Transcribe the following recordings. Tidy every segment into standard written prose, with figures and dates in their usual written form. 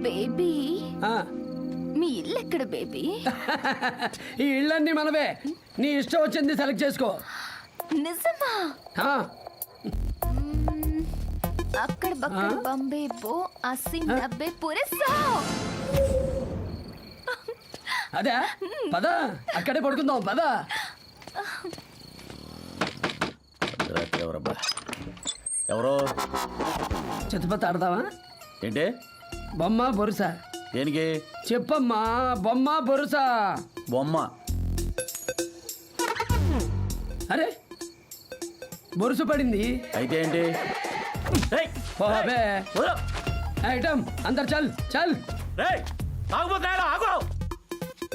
Baby మీ ఇల్లు ఎక్కడ baby? ఈ ఇళ్ళన్నీ మనవే. నీ ఇష్టం వచ్చింది సెలెక్ట్ చేసుకో. నిజమా? అక్కడ బక్కడ బంబే బో 80-90 పూరే 100. అదే పద, అక్కడే పడుకుందాం పద. ఎవరో చిత్తపత్తి ఆడదామా? ఏంటి? బొమ్మ బొరుస. దేనికి? చెప్పమ్మా. బొమ్మ బొరుస. బొమ్మ. అరే బొరుసు పడింది. అయితే ఏంటి? ఐటమ్ అందరు చల్ చల్.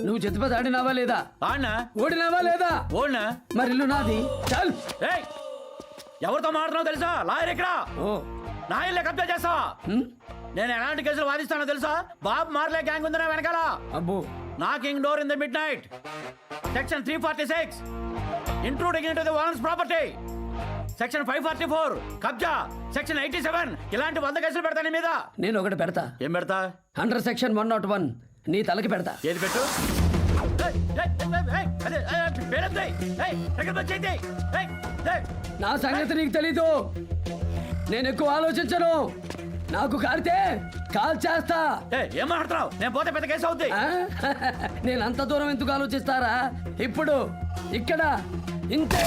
నువ్వు చిత్తపత్తి ఆడినావా లేదా? ఆడినా. ఓడినావా లేదా? ఓడినా. మరి ఇల్లు నాది. చల్. ఎవరితో మాట్లాడుతున్నావు తెలుసా? లాయర్ ఇక్కడ. ఓ నా ఇల్లే కబ్జా చేస్తావా? నేను ఎలాంటి కేసులు వాదిస్తానో తెలుసా? బాబ్ మార్లే గ్యాంగ్ ఉందనే వెనకాల. అబ్బో. Knocking door in the mid night. Section 346 intruding into the owners property. Section 544 కబ్జా. సెక్షన్ 87 ఇలాంటి 100 కేసులు పెడతా నీ మీద. నేను ఒకటి పెడతా. ఏం పెడతా? అండర్ సెక్షన్ 101 నీ తలకి పెడతా. ఏది పెట్టు? నా సంగతి నీకు తెలీదు. నేను ఎక్కువ ఆలోచించను. నాకు కాలితే కాల్ చేస్తా. ఏం మాట్లాడుతున్నావు? నేను పోతే పెద్ద కేసు అవుద్ది. నేను అంత దూరం ఎందుకు ఆలోచిస్తారా? ఇప్పుడు ఇక్కడ ఇంతే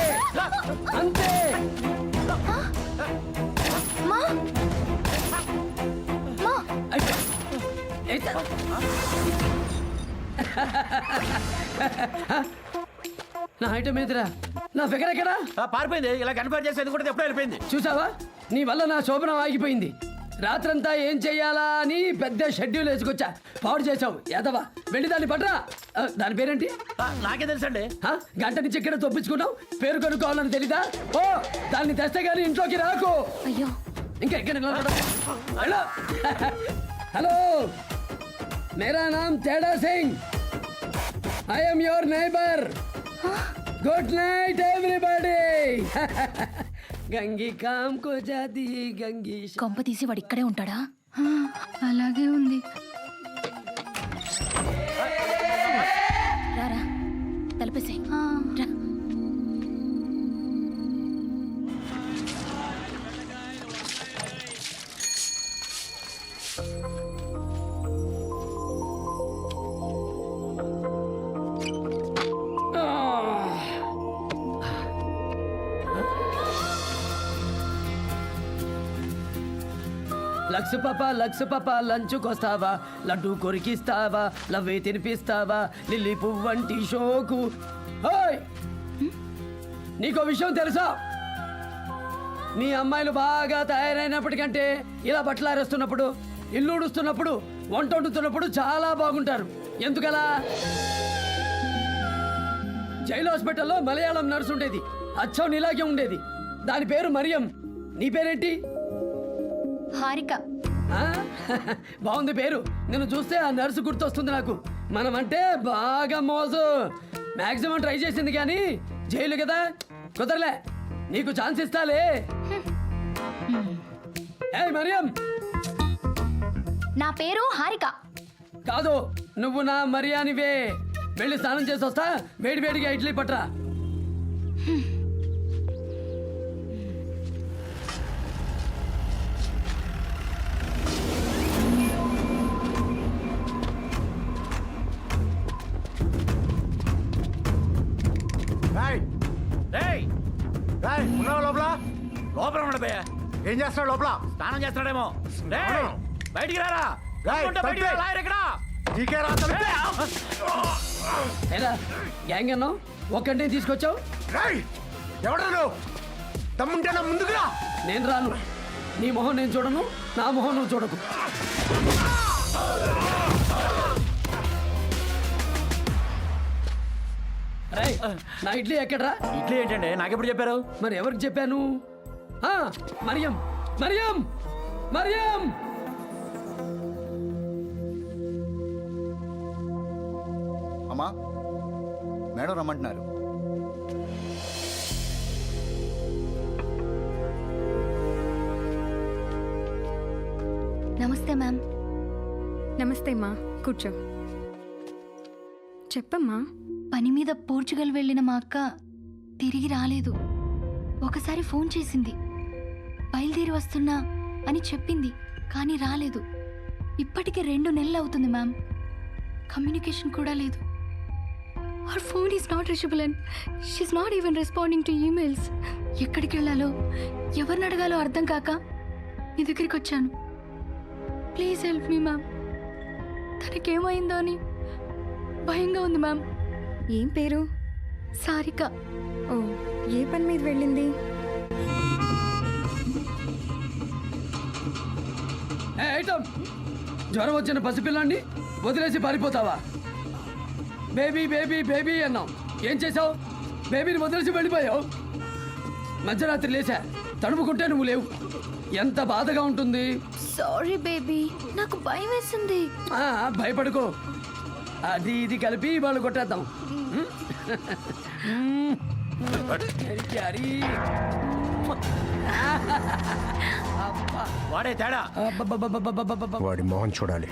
అంతే. నా ఐటమ్ ఎదురా. నా ఫిగర్ ఎక్కడా? పారిపోయింది. ఇలా కన్ఫర్మ్ చేసి ఎందుకుంటే ఎప్పుడో వెళ్ళిపోయింది. చూసావా? నీ వల్ల నా శోభనం ఆగిపోయింది. రాత్రంతా ఏం చెయ్యాలా అని పెద్ద షెడ్యూల్ వేసుకొచ్చా. పాడు చేసావు ఎదవా. వెళ్ళి దాన్ని పట్రా. దాని పేరేంటి? నాకే తెలుసండి. గంట నుంచి ఇక్కడ తప్పించుకున్నావు. పేరు కనుక్కోవాలని తెలీదా? ఓ దాన్ని తెస్తే గానీ ఇంట్లోకి రాకు. అయ్యో ఇంకా ఎక్కడ హలో హలో మేరా నామ్ తేడా Singh. I am your neighbour. Good night everybody. గంగి కామ్ కో జాతి గంగి. కొంప తీసి వాడు ఇక్కడే ఉంటాడా? అలాగే ఉంది. రారా తలపేసే. రా. లక్స్ పాప లంచుకొస్తావా? లడ్డు కొరికిస్తావా? లవ్వే తినిపిస్తావా? లిల్లీ పువ్వంటి షోకు. ఓయ్ నీకో విషయం తెలుసా? మీ అమ్మాయిలు బాగా తయారైనప్పటికంటే ఇలా బట్టలు ఆరేస్తున్నప్పుడు, ఇల్లు ఉడుస్తున్నప్పుడు, వంట వండుతున్నప్పుడు చాలా బాగుంటారు. ఎందుకలా? జైలు హాస్పిటల్లో మలయాళం నర్సు ఉండేది. అచ్చం నీలాగే ఉండేది. దాని పేరు మరియం. నీ పేరేంటి? హారిక. బాగుంది పేరు. నిన్ను చూస్తే ఆ నర్సు గుర్తొస్తుంది నాకు. మనం అంటే బాగా మోజు. మాక్సిమం ట్రై చేసింది కానీ జైలు కదా, కుదరలే. నీకు ఛాన్స్ ఇస్తాలే. ఏయ్ మరియం. నా పేరు హారిక. కాదు, నువ్వు నా మరియానివే. వెళ్ళి స్నానం చేసి వస్తా. వేడి వేడిగా ఇడ్లీ పట్రా. లోపల లోపల ఉండబోయా. ఏం చేస్తాడు లోపల? స్నానం చేస్తాడేమో. బయటికి రారా. గ్యాంగ్ అన్నావు, ఒక్కడే తీసుకొచ్చావు. ఎవడను తమ్ముంటే నా ముందుకు రా. నేను రాను. నీ మొహం నేను చూడను, నా మొహం నువ్వు చూడకు. నా ఇడ్లీ ఎక్కడ్రా? ఇడ్లీ ఏంటండి? నాకెప్పుడు చెప్పారు? మరి ఎవరికి చెప్పాను? మరియం మరియం మరియం. అమ్మా మేడం రమ్మంటున్నారు. నమస్తే మ్యామ్. నమస్తే అమ్మా, కూర్చో. చెప్పమ్మా. పని మీద పోర్చుగల్ వెళ్ళిన మా అక్క తిరిగి రాలేదు. ఒకసారి ఫోన్ చేసింది, బయలుదేరి వస్తున్నా అని చెప్పింది, కానీ రాలేదు. ఇప్పటికే 2 నెలలు అవుతుంది మ్యామ్. కమ్యూనికేషన్ కూడా లేదు. Her phone is not reachable and she is not even responding to emails. ఎక్కడికి వెళ్ళాలో ఎవరిని అడగాలో అర్థం కాక మీ దగ్గరికి వచ్చాను. Please help me ma'am. తనకేమైందో అని భయంగా ఉంది మ్యామ్. ఏం పేరు? సారిక. ఓ, ఏ పని మీద వెళ్ళింది? ఐటమ్ జ్వరం వచ్చిన పసిపిల్లాన్ని వదిలేసి పారిపోతావా? బేబీ బేబీ బేబీ అన్నాం, ఏం చేసావు? బేబీని వదిలేసి వెళ్ళిపోయావు. మధ్యరాత్రి లేచా, తడుముకుంటే నువ్వు లేవు. ఎంత బాధగా ఉంటుంది. సారీ బేబీ, నాకు భయం వేసింది. భయపడుకో, అది ఇది కలిపి వాళ్ళు కొట్టేద్దాం. వాడే తేడా. వాడి మొహం చూడాలి.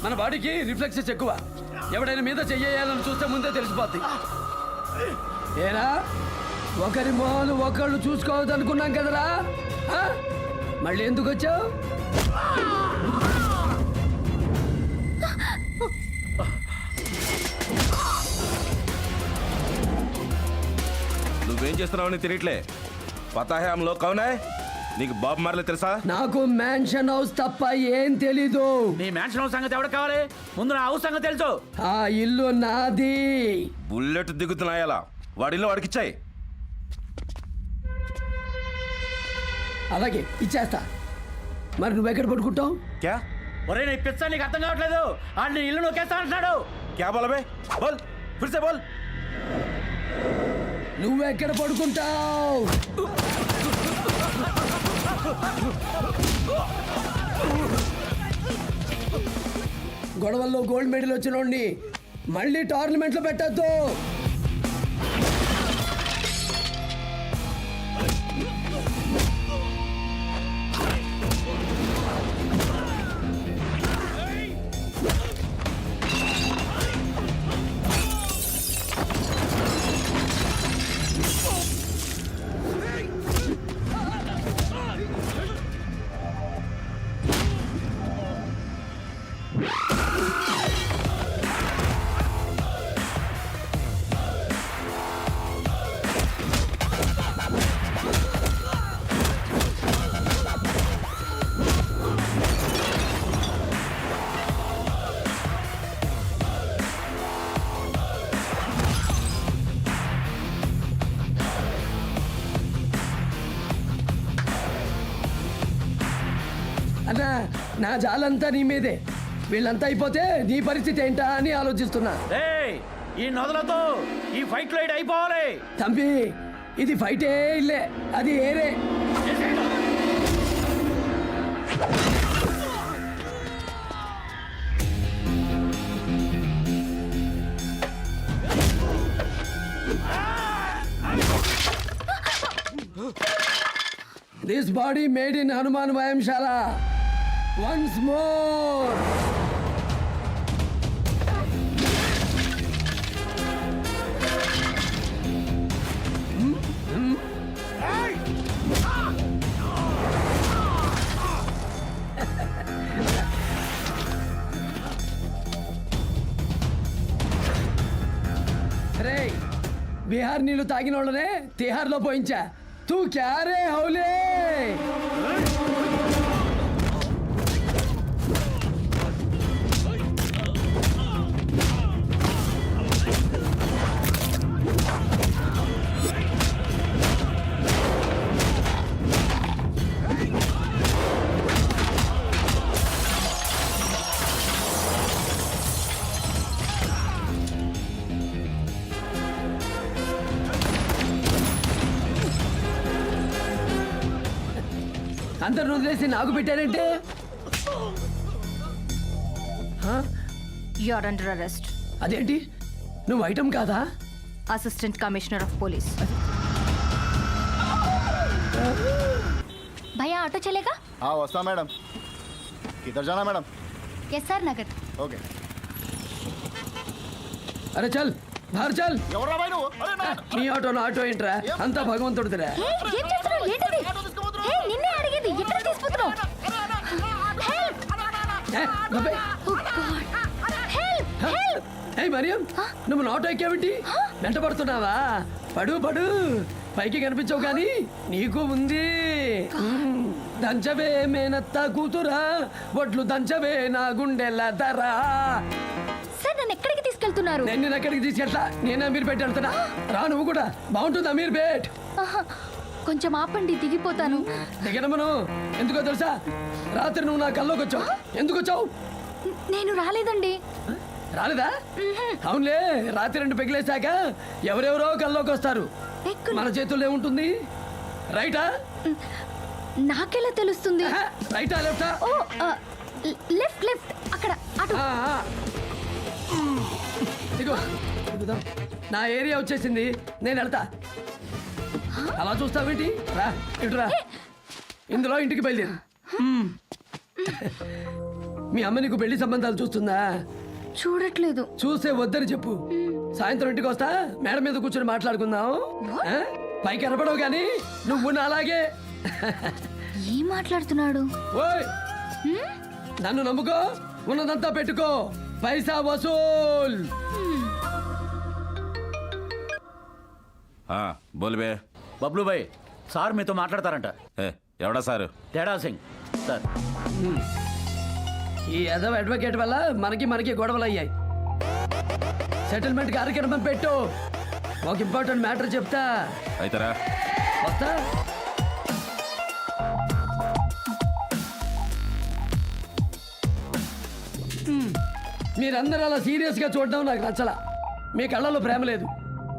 మన బాడీకి రిఫ్లెక్సెస్ ఎక్కువ. ఎవడైనా మీద చెయ్యాలని చూస్తే ముందే తెలిసిపోద్ది. ఏరా, ఒకరి మొహాలు ఒకళ్ళు చూసుకోవద్దు అనుకున్నాం కదరా. మళ్ళీ ఎందుకు వచ్చావు? నువ్వేం చేస్తున్నావని తెలియట్లే. పతా హై హమ్ లోగ్ కౌన్ హై? నీకు బాబు మార్లే తెలుసా? నాకు మ్యాన్షన్ హౌస్ తప్ప ఏం తెలీదు. నీ మ్యాన్షన్ హౌస్ సంగతి ఎవరికి కావాలి? ముందు నా హౌస్ సంగతి తెలుసు. ఆ ఇల్లు నాది. బుల్లెట్ దిగుతున్నాయలా, వాడిలో వాడికిచ్చాయి. అలాగే ఇచ్చేస్తా. మరి నువ్వెక్కడ పడుకుంటావు? క్యా ఒరే, నీ పిచ్చ నీకు అర్థం కావట్లేదు. ఆడు నీ ఇల్లు నొక్కేస్తా అంటున్నాడు. క్యా బోలా బే? బోల్, ఫిర్ సే బోల్. నువ్వెక్కడ పడుకుంటావు? గొడవల్లో గోల్డ్ మెడల్ వచ్చినోడిని మళ్ళీ టోర్నమెంట్లో పెట్టద్దు. అన్నా, నా జాలంతా నీ మీదే. వీళ్ళంతా అయిపోతే నీ పరిస్థితి ఏంటా అని ఆలోచిస్తున్నా. ఏయ్, ఈ నదులతో ఈ ఫైట్ లైట్ అయిపోవాలి. తంబి, ఇది ఫైటే ఇల్లే, అది ఏరే. This body made in Hanuman Vayamshala. Once more. రే, బీహార్ నీళ్లు తాగిన వాళ్ళనే తిహార్లో పోయించా. तू क्या रे हौले? అందరు వదిలేసి నాకు పెట్టారంటే? You are under arrest. అదేంటి, నువ్వు ఐటమ్ కాదా? Assistant commissioner of police. भैया ऑटो चलेगा? हाँ वस्ता मैडम किधर जाना मैडम एसआर नगर. ओके అరే చల్ బాహర్ చల్. ఎవరా బాయ్ నువ్వు అరే నా నీ ఆటో నా ఆటో ఏంట్రా? అంతా భగవంతుడిదిరా. ఏం చేస్తున్నావు? ఏంటది? హే, నిన్నే అడిగేది. ఎక్కడ తీసుకుపోతున్నావు? హెల్ప్! ఏ, గబ్బే. ఓ గాడ్! హెల్ప్! హెల్ప్! ఏయ్ మరియం, నువ్వు నా ఆటో ఎక్కావేంటి? వెంట పడుతున్నావా? పడు పడు, పైకి కనిపించవు కానీ నీకు ఉంది. దంచవే మేనత్త కూతురా, ఒట్లు దంచవే నా గుండెల ధరా. సార్ నన్ను ఎక్కడికి తీసుకెళ్తున్నారు? నేను ఎక్కడికి తీసుకెళ్తా? నేను అమీర్పేట వెళ్తున్నా. రా నువ్వు కూడా. బాగుంటుంది అమీర్పేట్. ఆహా, కొంచెం ఆపండి, దిగిపోతాను. దిగనమను. ఎందుకో తెలుసా? రాత్రి నువ్వు నా కల్లోకి వచ్చావు. ఎందుకు వచ్చావు? నేను రాలేదండి. రాలేదా? అవునులే, రాత్రి 2 పెగిలేశాక ఎవరెవరో కల్లోకి వస్తారు. ఎక్కడ? మన చేతుల్లో ఏముంటుంది? రైటా? నాకెలా తెలుస్తుంది? ఆహా, రైటా లెఫ్టా? ఓ లెఫ్ట్ లెఫ్ట్ అక్కడ అటు. ఆ, ఆ. ఇదిగో ఇదిగో. నా ఏరియా వచ్చేసింది, నేను వెళ్తా. అలా చూస్తావేంటి? రా ఇటురా. ఇందులో ఇంటికి బయలుదేరు. మీ అమ్మ నీకు పెళ్లి సంబంధాలు చూస్తుందా? చూడట్లేదు. చూస్తే వద్దని చెప్పు. సాయంత్రం ఇంటికి వస్తా, మేడ మీద కూర్చొని మాట్లాడుకుందాం. ఆ? పైకి కనపడవు కానీ నువ్వు నా అలాగే. ఏం మాట్లాడుతున్నాడు? ఓయ్, నన్ను నమ్ముకో, ఉన్నదంతా పెట్టుకో, పైసా వసూల్. బోల్ బే. బబ్లు భాయ్ సార్ మీతో మాట్లాడతారంట. ఏ, ఎవడా సారు? తేడా సింగ్ సార్. ఈ ఎదవ అడ్వకేట్ వల్ల మనకి గొడవలు అయ్యాయి. సెటిల్మెంట్ కార్యక్రమం పెట్టు. ఒక ఇంపార్టెంట్ మ్యాటర్ చెప్తా. అయితరా? వస్తా. మీరందరూ అలా సీరియస్ గా చూడడం నాకు నచ్చలా. మీ కళ్ళలో ప్రేమ లేదు.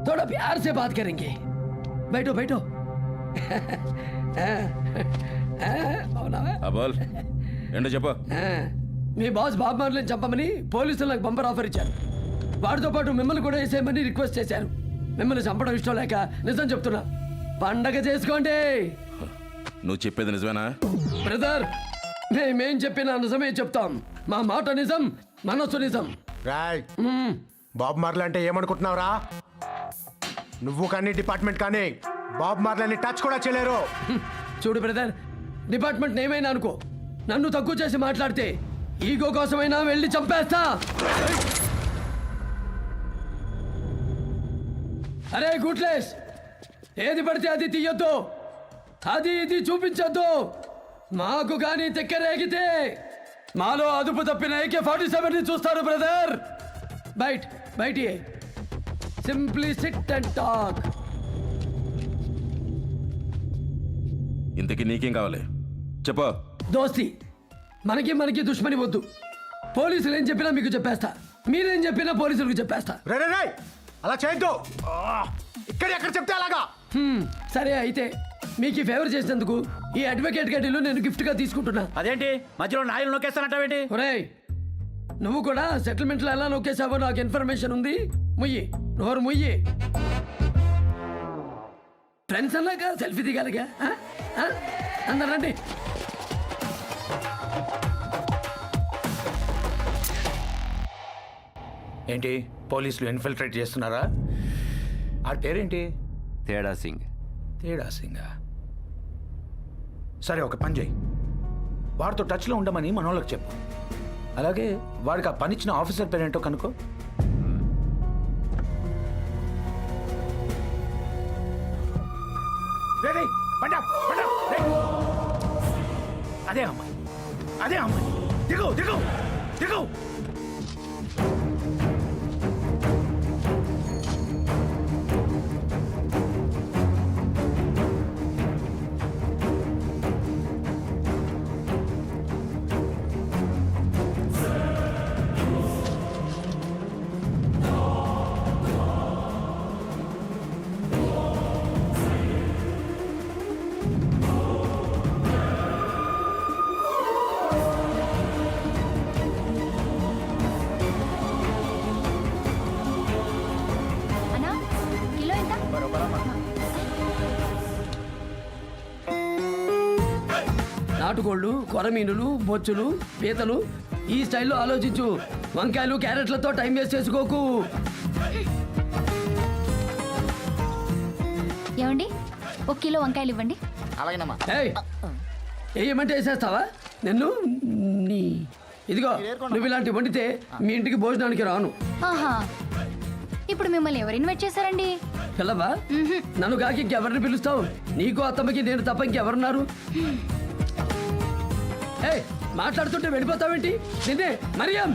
थोड़ा प्यार से बात करेंगे. बैठो बैठो. బోల్ ఏంటో చెప్పు. మీ బాస్ బాబు మార్లని చంపమని పోలీసులు నాకు బంపర్ ఆఫర్ ఇచ్చారు. వాడితో పాటు మిమ్మల్ని కూడా వేసేయమని రిక్వెస్ట్ చేశారు. మిమ్మల్ని చంపడం ఇష్టం లేక నిజం చెప్తున్నా. పండగ చేసుకోండి. నువ్వు చెప్పేది నిజమేనా? బ్రదర్, మేమేం చెప్పినా నిజమే చెప్తాం. మా మాట నిజం, మనస్సు నిజం. రాయ్ బాబ్ మార్లే అంటే ఏమనుకుంటున్నావురా? నువ్వు కానీ డిపార్ట్మెంట్ కానీ బాబ్ మార్లని టచ్ కూడా చేయలేరు. చూడు బ్రదర్, డిపార్ట్మెంట్ ఏమైనా అనుకో, నన్ను తక్కువ చేసి మాట్లాడితే ఈగో కోసమైనా వెళ్ళి చంపేస్తా. అరే గుట్లేస్, ఏది పడితే అది తీయొద్దు, అది ఇది చూపించొద్దు. మాకు కానీ తెక్కరేగితే మాలో అదుపు తప్పిన AK-47 ని చూస్తారు బ్రదర్. బయటి సింప్లీ సిట్ అండ్ టాక్. ఇంతకీ నీకేం కావాలి చెప్పు. దోస్తి, మనకి దుష్మని వద్దు. పోలీసులు ఏం చెప్పినా మీకు చెప్పేస్తా, మీరేం చెప్పినా పోలీసులకు చెప్పేస్తా. రే రే రే, అలా చేయొద్దు. ఇక్కడ ఎక్కడ చెప్తే అలాగా. సరే అయితే మీకు ఈ ఫేవర్ చేసినందుకు ఈ అడ్వకేట్ గడ్డిలు నేను గిఫ్ట్ గా తీసుకుంటున్నా. అదేంటి మధ్యలో నాయలు నొక్కేస్తానంటావేంటి? ఒరేయ్, నువ్వు కూడా సెటిల్మెంట్ లో ఎలా నొక్కేసావో నాకు ఇన్ఫర్మేషన్ ఉంది. ముయ్యి, నోరు ముయ్యి. ఫ్రెండ్స్ అన్నాక సెల్ఫీ దిగాలిగా. అందరు రండి. ఏంటి పోలీసులు ఇన్ఫిల్ట్రేట్ చేస్తున్నారా? ఆ పేరేంటి? తేడా సింగ్. తేడా సింగా? సరే ఒక పని చేయి, వాడితో టచ్లో ఉండమని మనోళ్ళకి చెప్పు. అలాగే వాడికి ఆ పనిచ్చిన ఆఫీసర్ పేరేంటో కనుకో. అదే అమ్మాయి దిగు దిగు దిగు. నాటుకోళ్ళు కొరమీనులు బొచ్చులు పీతలు ఈ స్టైల్లో ఆలోచించు. వంకాయలు క్యారెట్లతో టైం వేస్ట్ చేసుకోకు. ఏమండి 1 కిలో వంకాయలు ఇవ్వండి. అలాగేనమ్మా. ఏయ్, వేయమంటే వేసేస్తావా నిన్ను? నీ ఇదిగో, నువ్వు ఇలాంటి వండితే మీ ఇంటికి భోజనానికి రాను. ఆహా, ఇప్పుడు మిమ్మల్ని ఎవరు ఇన్వైట్ చేశారండి? పిల్లవా? నన్ను కాకి ఇంకెవరిని పిలుస్తావు? నీకు అత్తమ్మకి నేను తప్ప ఇంకెవరున్నారు? ఏయ్, మాట్లాడుతుంటే వెళ్ళిపోతావేంటి? నిన్నే Mariam.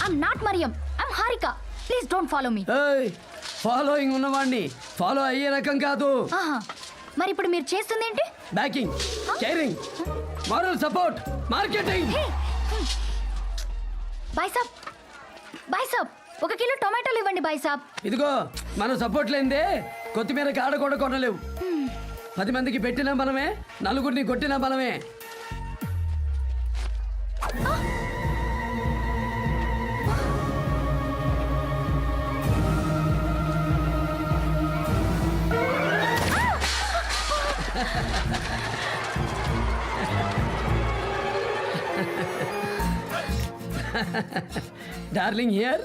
I'm not Mariam, I'm Harika. Please don't follow me. ఏయ్, ఫాలోయింగ్ ఉన్నవాడిని ఫాలో అయ్యే రకం కాదు. ఆహా, మరి ఇప్పుడు మీరు చేస్తుంది ఏంటి? Backing, caring, moral support, marketing. బాయ్ సాబ్, బాయ్ సాబ్, 1 కిలో టొమాటోలు ఇవ్వండి బాయ్ సాబ్. ఇదిగో, మనం సపోర్ట్ లేనిదే కొత్తిమీర కాడ కూడా కొనలేవు. 10 మందికి పెట్టినా మనమే, నలుగురిని కొట్టినా మనమే. Darling here,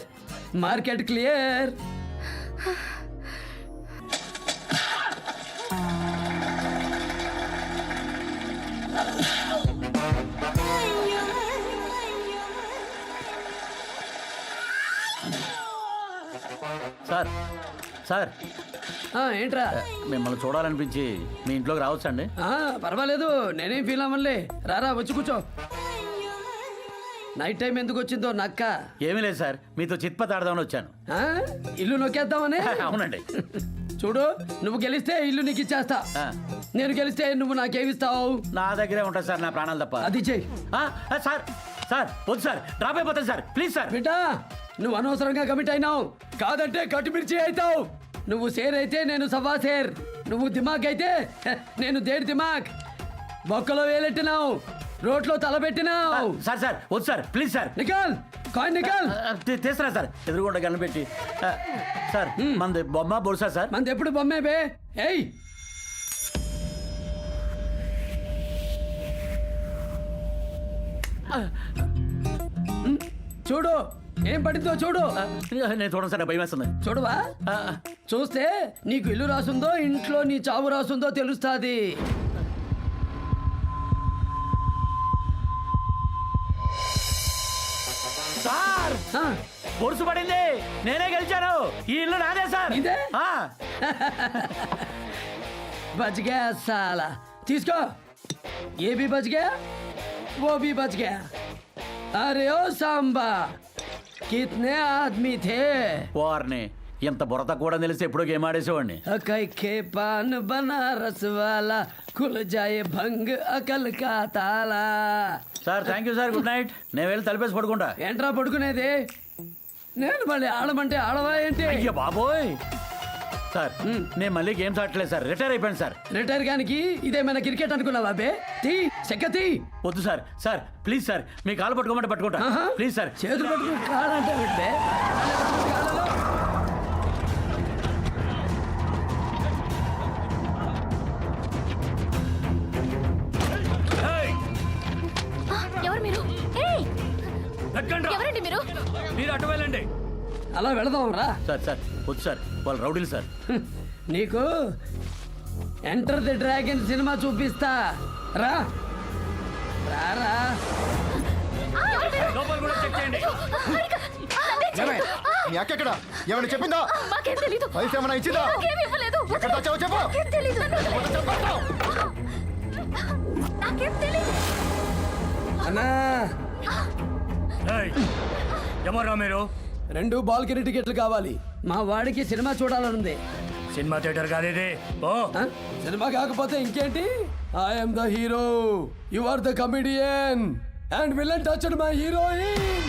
market clear. Sir sir ఏంట్రా? మిమ్మల్ని చూడాలనిపించి మీ ఇంట్లోకి రావచ్చా అండి? పర్వాలేదు, నేనేం ఫీల్ అవ్వలే. రారా, వచ్చి కూర్చో. నైట్ టైం ఎందుకు వచ్చిందో నక్క? ఏమీ లేదు సార్, మీతో చిత్పత ఆడదామని వచ్చాను. ఇల్లు నొక్కేద్దామని? అవునండి. చూడు, నువ్వు గెలిస్తే ఇల్లు నీకు ఇచ్చేస్తా. నేను గెలిస్తే నువ్వు నాకేమిస్తావు? నా దగ్గరే ఉంటుంది సార్ నా ప్రాణాలు తప్ప. అది చెయ్యి. సార్ సార్ వద్దు సార్, డ్రాప్ అయిపోతాను సార్, ప్లీజ్ సార్. బిడ్డా, నువ్వు అనవసరంగా కమిట్ అయినావు. కాదంటే కట్టుమిర్చి అవుతావు. నువ్వు షేర్ అయితే నేను సవ్వా షేర్. నువ్వు దిమాగ్ అయితే నేను దేడి దిమాగ్. బొక్కలో వేలెట్టినావు, రోడ్లో తలబెట్టినావు. సార్ సార్ వద్దు సార్, ప్లీజ్ సార్. నికాల్ కాయిన్, నికాల్. తీస్తున్నా సార్, ఎదురుగుండా గన్ను పెట్టి. సార్ మంది బొమ్మ బొరుసా సార్? మంది ఎప్పుడు బొమ్మే బే. ఏయ్, చూడు ఏం పడిందో చూడు. నేను చూడండి సార్, భయం వేస్తుంది. చూడవా? చూస్తే నీకు ఇల్లు రాసుందో ఇంట్లో నీ చావు రాసుందో తెలుస్తాది. సార్ బొరుసు పడింది, నేనే గెలిచాను. ఈ ఇల్లు నాదే సార్. ఇదే? बच गया साला. తీసుకో. ये भी बच गया, वो भी बच गया. अरे ओ सांबा, कितने आदमी थे? వారిని ఎంత బురద కూడా తెలిసి ఎప్పుడో గేమ్ ఆడేసేవాడిని. अकई के पान बनारस वाला, खुल जाए भंग अकल का ताला. Sir thank you sir, good night. నేను వెళ్ళి తలిపేసి పడుకుంటా. ఏంట్రా పడుకునేది? నేను మళ్ళీ ఆడమంటే ఆడవా ఏంటి? అయ్యో బాబోయ్. సార్ నేను మళ్ళీ గేమ్స్ ఆడట్లేదు సార్, రిటైర్ అయిపోయాను సార్. రిటైర్ గానికి ఇదేమైనా క్రికెట్ అనుకున్నావా బే? తీ సెక్కతి. వద్దు సార్, సార్ ప్లీజ్ సార్, మీ కాలు పట్టుకోమంటే పట్టుకుంటా. Please sir. చేతులు పట్టుకుని కాలంటే పెట్టే. ఎవరు మీరు? ఎవరండి మీరు? మీరు అటు వెళ్ళండి. అలా వెళదాం రా. సార్ సార్ వద్దు సార్, వాళ్ళు రౌడీలు సార్. నీకు ఎంటర్ ది డ్రాగన్ సినిమా చూపిస్తా. రా రారా. నీ అక్క ఎక్కడ? ఏమైనా చెప్పిందా? మాకేం తెలీదు. పైసా ఏమైనా ఇచ్చిందా? నాకేం ఇవ్వలేదు. ఎక్కడ తెచ్చావో చెప్పు. నాకేం తెలీదు. నాకేం తెలీదు. అన్నా, ఎవరా మీరు? 2 బాల్కనీ టికెట్లు కావాలి. మా వాడికి సినిమా చూడాలనుంది. సినిమా థియేటర్ కాదేది. సినిమా కాకపోతే ఇంకేంటి? I'm the hero, you are the comedian, and villain touched my heroine.